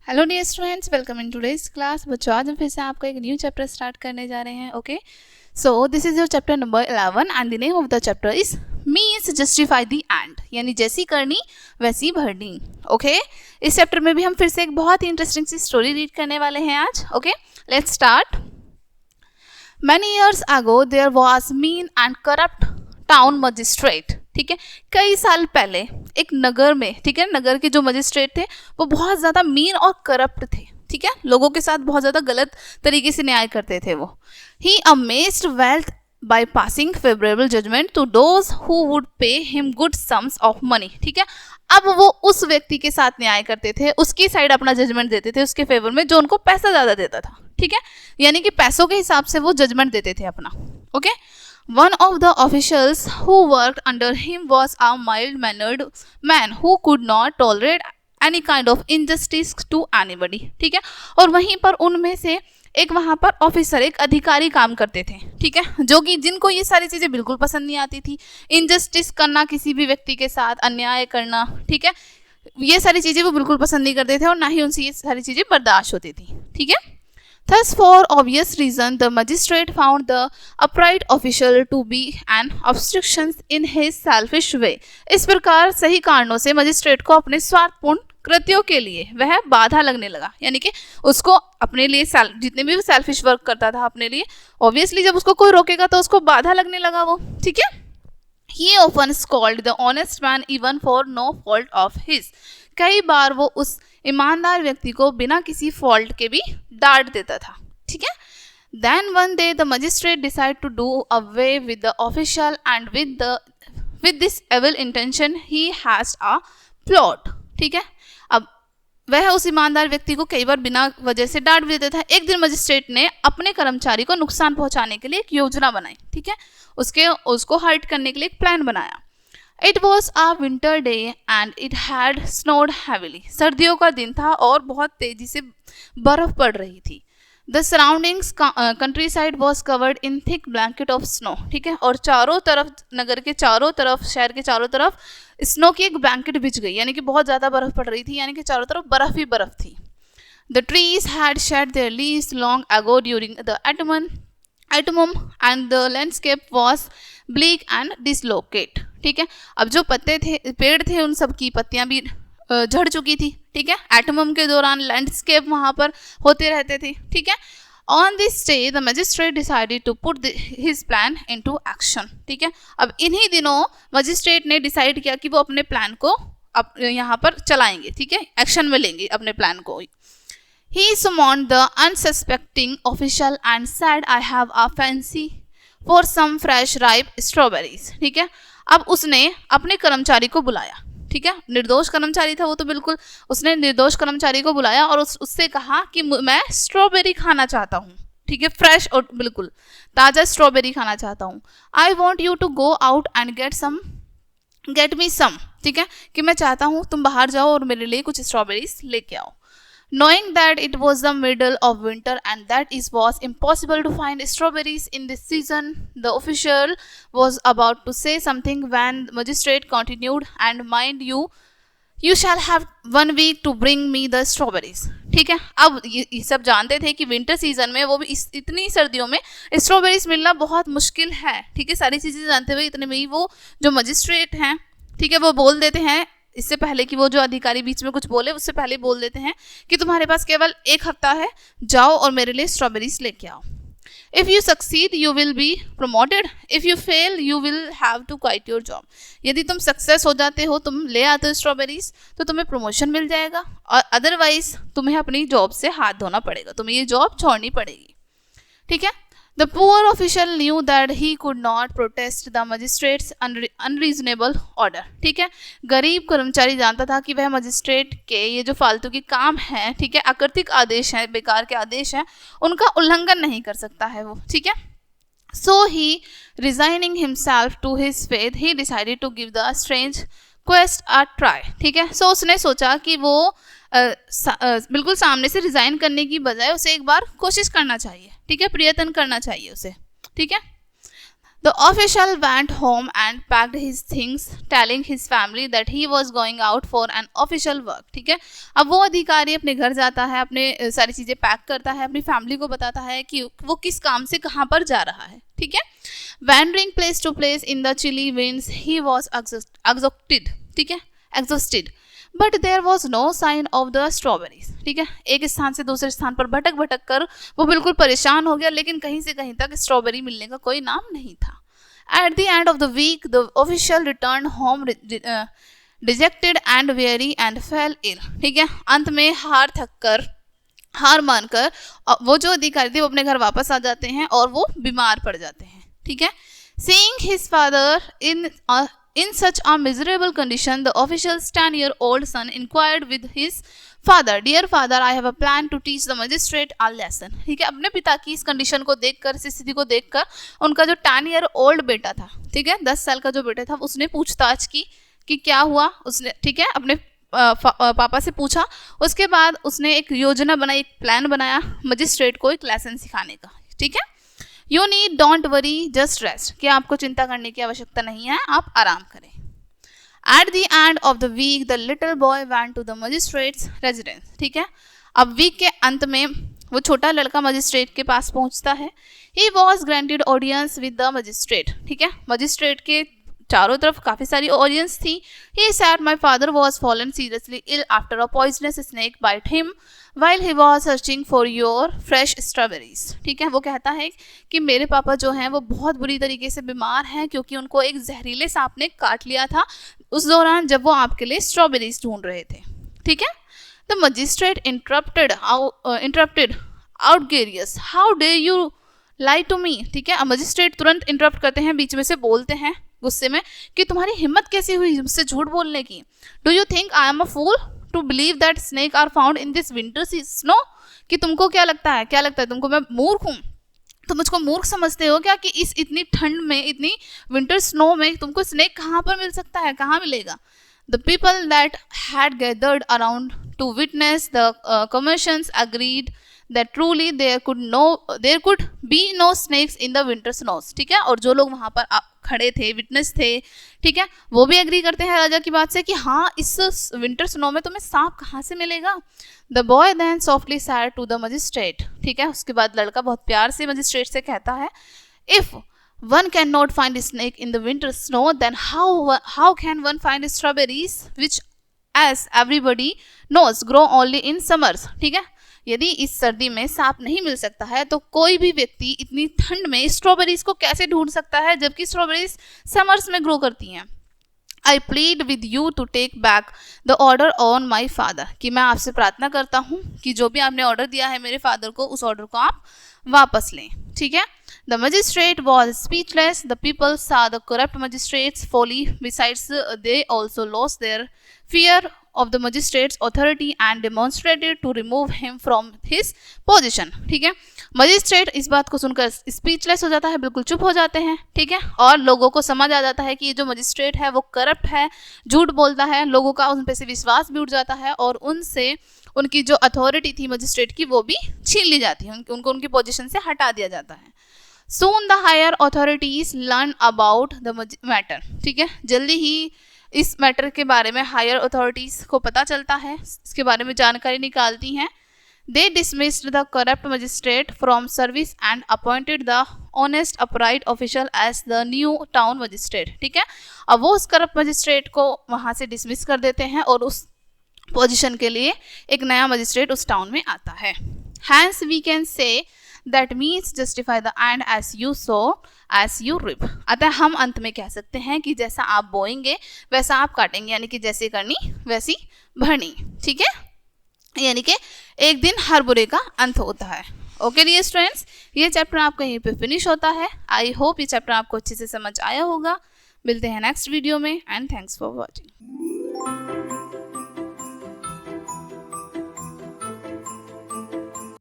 Hello dear students, welcome in today's class. बच्चों, आज हम फिर से आपका एक न्यू चैप्टर स्टार्ट करने जा रहे हैं। Okay, so this is your chapter number 11 and the name of the chapter is means justify the end, यानी जैसी करनी वैसी भरनी। ओके, इस चैप्टर में भी हम फिर से एक बहुत ही इंटरेस्टिंग सी स्टोरी रीड करने वाले हैं आज। Okay, let's start. Many years ago there was mean and corrupt town magistrate. ठीक है, कई साल पहले एक नगर में, ठीक है, नगर के जो मजिस्ट्रेट थे वो बहुत ज़्यादा मीन और करप्ट थे। ठीक है, लोगों के साथ बहुत ज़्यादा गलत तरीके से न्याय करते थे वो। He amassed wealth by passing favourable judgment to those who would pay him good sums of money. ठीक है, अब वो उस व्यक्ति के साथ न्याय करते थे, उसकी साइड अपना जजमेंट देते थे उसके फेवर में जो उनको पैसा ज़्यादा देता था। ठीक है, यानी कि पैसों के हिसाब से वो जजमेंट देते थे अपना। Okay, one of the officials who worked under him was a mild-mannered man who could not tolerate any kind of injustice to anybody. ठीक है, और वहीं पर उनमें से एक वहाँ पर ऑफिसर, एक अधिकारी काम करते थे। ठीक है, जो कि जिनको ये सारी चीज़ें बिल्कुल पसंद नहीं आती थी, इनजस्टिस करना, किसी भी व्यक्ति के साथ अन्याय करना। ठीक है, ये सारी चीज़ें वो बिल्कुल पसंद नहीं करते थे और ना ही उनसे ये सारी चीज़ें बर्दाश्त होती थी। ठीक है, Thus, for obvious reason, the magistrate found the upright official to be an obstruction in his selfish way. इस प्रकार सही कारणों से मजिस्ट्रेट को अपने स्वार्थपूर्ण कृत्यों के लिए वह बाधा लगने लगा, यानी कि उसको अपने लिए जितने भी वो सेल्फिश वर्क करता था अपने लिए, ऑब्वियसली जब उसको कोई रोकेगा तो उसको बाधा लगने लगा वो। ठीक है, He often scolded the honest man even for no fault of his. कई बार वो उस ईमानदार व्यक्ति को बिना किसी फॉल्ट के भी डांट देता था। ठीक है, Then one day the magistrate decided to do away with the official and with this evil intention he has a plot. ठीक है, अब वह उस ईमानदार व्यक्ति को कई बार बिना वजह से डांट भी देता था। एक दिन मजिस्ट्रेट ने अपने कर्मचारी को नुकसान पहुंचाने के लिए एक योजना बनाई। ठीक है, उसको हर्ट करने के लिए एक प्लान बनाया। It was a winter day and it had snowed heavily. सर्दियों का दिन था और बहुत तेजी से बर्फ पड़ रही थी। The surroundings country side was covered in thick blanket of snow. ठीक है, और चारों तरफ, नगर के चारों तरफ, शहर के चारों तरफ स्नो की एक ब्लैंकेट बिछ गई, यानी कि बहुत ज़्यादा बर्फ पड़ रही थी, यानी कि चारों तरफ बर्फ ही बर्फ थी। The trees had shade there leaves long ago during the autumn and the landscape was bleak and dislocated. ठीक है, अब जो पत्ते थे, पेड़ थे, उन सब की पत्तियां भी झड़ चुकी थी। ठीक है, एटमम के दौरान लैंडस्केप वहाँ पर होते रहते थे। ठीक है, on this day the magistrate decided to put his plan into action. ठीक है, अब इन्हीं दिनों मजिस्ट्रेट ने डिसाइड किया कि वो अपने प्लान को अब यहाँ पर चलाएंगे। ठीक है, एक्शन में लेंगे अपने प्लान को। He summoned the unsuspecting official and said, I have a fancy for some fresh ripe strawberries. ठीक है, अब उसने अपने कर्मचारी को बुलाया। ठीक है, निर्दोष कर्मचारी था वो तो बिल्कुल, उसने निर्दोष कर्मचारी को बुलाया और उससे कहा कि मैं स्ट्रॉबेरी खाना चाहता हूँ। ठीक है, फ्रेश और बिल्कुल ताज़ा स्ट्रॉबेरी खाना चाहता हूँ। I want you to go out and get me some. ठीक है, कि मैं चाहता हूँ तुम बाहर जाओ और मेरे लिए कुछ स्ट्रॉबेरीज लेके आओ। Knowing that it was the middle of winter and that it was impossible to find strawberries in this season, the official was about to say something when the magistrate continued, and mind you, you shall have 1 week to bring me the strawberries. ठीक है, अब ये सब जानते थे कि winter season में, वो भी इतनी सर्दियों में स्ट्रॉबेरीज मिलना बहुत मुश्किल है। ठीक है, सारी चीज़ें जानते हुए इतने में ही वो जो मजिस्ट्रेट हैं, ठीक है, वो बोल देते हैं, इससे पहले कि वो जो अधिकारी बीच में कुछ बोले उससे पहले बोल देते हैं कि तुम्हारे पास केवल 1 हफ्ता है, जाओ और मेरे लिए स्ट्रॉबेरीज लेके आओ। If you succeed you will be promoted, if you fail you will have to quit your job. यदि तुम सक्सेस हो जाते हो, तुम ले आते हो स्ट्रॉबेरीज, तो तुम्हें प्रमोशन मिल जाएगा, और अदरवाइज तुम्हें अपनी जॉब से हाथ धोना पड़ेगा, तुम्हें ये जॉब छोड़नी पड़ेगी। ठीक है, The poor official knew that he could not protest the magistrate's unreasonable order. ठीक है, गरीब कर्मचारी जानता था कि वह मजिस्ट्रेट के ये जो फालतू के काम हैं, ठीक है, अकृतिक आदेश हैं, बेकार के आदेश हैं, उनका उल्लंघन नहीं कर सकता है वो। ठीक है, so he, resigning himself to his fate, he decided to give the strange quest a try. ठीक है, so उसने सोचा कि वो बिल्कुल सामने से रिज़ाइन करने की बजाय उसे एक बार कोशिश करना चाहिए। ठीक है, प्रयत्न करना चाहिए उसे। ठीक है, The official went home and packed his things, telling his family that he was going out for an official work. ठीक है, अब वो अधिकारी अपने घर जाता है, अपने सारी चीज़ें पैक करता है, अपनी फैमिली को बताता है कि वो किस काम से कहाँ पर जा रहा है. ठीक है, wandering place to place in the chilly winds, he was exhausted. ठीक है, exhausted. But there was no sign of the strawberries. ठीक है, एक स्थान से दूसरे स्थान पर भटक भटक कर वो बिल्कुल परेशान हो गया, लेकिन कहीं से कहीं तक स्ट्रॉबेरी मिलने का कोई नाम नहीं था. At the end of the week the official return home dejected and very and fell ill. ठीक है, अंत में हार मानकर वो जो अधिकारी थे वो अपने घर वापस आ जाते हैं और वो बीमार पड़ जाते हैं. ठीक है, seeing his father in such a miserable condition, the official's 10-year-old son inquired with his father, "Dear father, I have a plan to teach the magistrate a lesson." ठीक है, अपने पिता की इस कंडीशन को देखकर, इस स्थिति को देखकर, उनका जो 10-year-old बेटा था, ठीक है, 10 साल का जो बेटा था, उसने पूछताछ की कि क्या हुआ. उसने, ठीक है, अपने पापा से पूछा. उसके बाद उसने एक योजना बनाई, एक प्लान बनाया मजिस्ट्रेट को एक लेसन सिखाने का. ठीक है, you need don't worry just rest, कि आपको चिंता करने की आवश्यकता नहीं है, आप आराम करें. At the end of the week the little boy went to the magistrate's residence. ठीक है, अब वीक के अंत में वो छोटा लड़का मजिस्ट्रेट के पास पहुंचता है. He was granted audience with the magistrate. ठीक है, मजिस्ट्रेट के चारों तरफ काफ़ी सारी ऑडियंस थी. He said my father was fallen seriously ill after a poisonous snake bite him while he was searching for your fresh strawberries. ठीक है, वो कहता है कि मेरे पापा जो हैं वो बहुत बुरी तरीके से बीमार हैं क्योंकि उनको एक जहरीले सांप ने काट लिया था उस दौरान जब वो आपके लिए स्ट्रॉबेरीज ढूंढ रहे थे. ठीक है, the magistrate interrupted outrageous, how dare you lie to me. ठीक है, मजिस्ट्रेट तुरंत इंटरप्ट करते हैं, बीच में से बोलते हैं गुस्से में कि तुम्हारी हिम्मत कैसी हुई मुझसे झूठ बोलने की. Do you think I am a fool to believe that snake are found in this winter snow. कि तुमको क्या लगता है तुमको मैं मूर्ख हूँ, तुम मुझको मूर्ख समझते हो क्या कि इस इतनी ठंड में, इतनी विंटर स्नो में तुमको स्नेक कहाँ पर मिल सकता है, कहाँ मिलेगा. The people that had gathered around to witness the commotions agreed that truly there could be no snakes in the winter snows. ठीक है, और जो लोग वहाँ पर खड़े थे, विटनेस थे, ठीक है, वो भी एग्री करते हैं राजा की बात से कि हाँ, इस विंटर स्नो में तुम्हें सांप कहाँ से मिलेगा. The boy then softly said to the magistrate. ठीक है, उसके बाद लड़का बहुत प्यार से मजिस्ट्रेट से कहता है, if one cannot find a snake in the winter snow, then how can one find strawberries which as everybody knows grow only in summers. ठीक है, यदि इस सर्दी में सांप नहीं मिल सकता है तो कोई भी व्यक्ति इतनी ठंड में स्ट्रॉबेरीज को कैसे ढूंढ सकता है जबकि स्ट्रॉबेरीज समर्स में ग्रो करती हैं. I plead with you to take back the order on my father. कि मैं आपसे प्रार्थना करता हूँ कि जो भी आपने ऑर्डर दिया है मेरे फादर को, उस ऑर्डर को आप वापस लें. ठीक है, the magistrate was speechless. The people saw the corrupt magistrate's folly. Besides they also lost their fear of the magistrate's authority and demonstrated to remove him from his position. ठीक है, मजिस्ट्रेट इस बात को सुनकर स्पीचलेस हो जाता है, बिल्कुल चुप हो जाते हैं. ठीक है, और लोगों को समझ आ जाता है कि ये जो मजिस्ट्रेट है वो करप्ट है, झूठ बोलता है. लोगों का उन पे से विश्वास भी उठ जाता है और उनसे उनकी जो अथॉरिटी थी मजिस्ट्रेट की वो भी छीन ली जाती है, उनको उनकी पोजीशन से हटा दिया जाता है. Soon the higher authorities learn about the matter. ठीक है, जल्दी ही इस मैटर के बारे में हायर अथॉरिटीज को पता चलता है, इसके बारे में जानकारी निकालती हैं. They dismissed the corrupt magistrate from service and appointed the honest upright official as the new town magistrate. ठीक है, अब वो उस करप्ट मजिस्ट्रेट को वहाँ से डिसमिस कर देते हैं और उस पोजीशन के लिए एक नया मजिस्ट्रेट उस टाउन में आता है. Hence we can say that means justify the end as you sow as you reap. अतः हम अंत में कह सकते हैं कि जैसा आप बोएंगे वैसा आप काटेंगे, यानी कि जैसे करनी वैसी भरनी. ठीक है, यानी कि एक दिन हर बुरे का अंत होता है. ओके डियर स्टूडेंट्स, ये चैप्टर आपका यहीं पे फिनिश होता है. आई होप ये चैप्टर आपको अच्छे से समझ आया होगा. मिलते हैं नेक्स्ट वीडियो में एंड थैंक्स फॉर वॉचिंग.